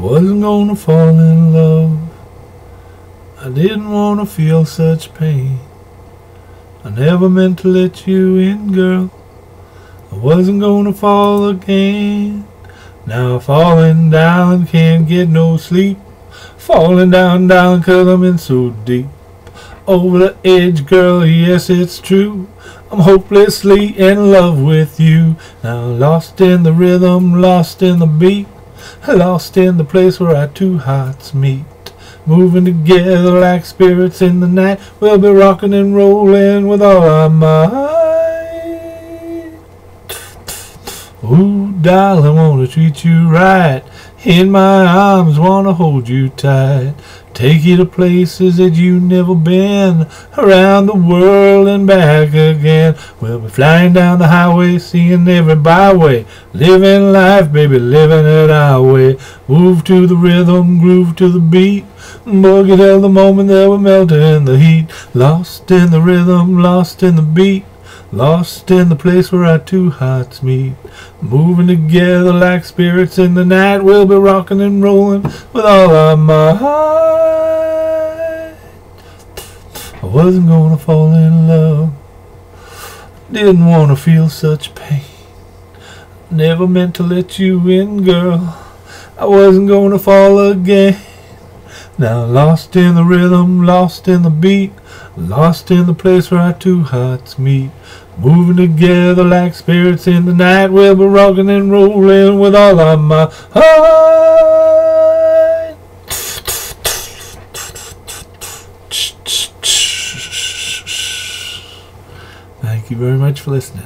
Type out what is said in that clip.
wasn't gonna fall in love. I didn't wanna feel such pain. I never meant to let you in, girl. I wasn't gonna fall again. Now I'm falling down, can't get no sleep. Falling down, down, 'cause I'm in so deep. Over the edge, girl, yes, it's true. I'm hopelessly in love with you. Now lost in the rhythm, lost in the beat. Lost in the place where our two hearts meet. Moving together like spirits in the night. We'll be rocking and rolling with all our might. Ooh, darling, wanna treat you right. In my arms, wanna hold you tight. Take you to places that you've never been. Around the world and back again. We'll be flying down the highway, seeing every byway. Living life, baby, living it our way. Move to the rhythm, groove to the beat. Boogie till the moment that we're melting in the heat. Lost in the rhythm, lost in the beat. Lost in the place where our two hearts meet. Moving together like spirits in the night. We'll be rocking and rolling with all our might. I wasn't gonna fall in love. Didn't wanna feel such pain. Never meant to let you in, girl. I wasn't gonna fall again. Now lost in the rhythm, lost in the beat. Lost in the place where our two hearts meet. Moving together like spirits in the night. We'll be rocking and rolling with all our might. Thank you very much for listening.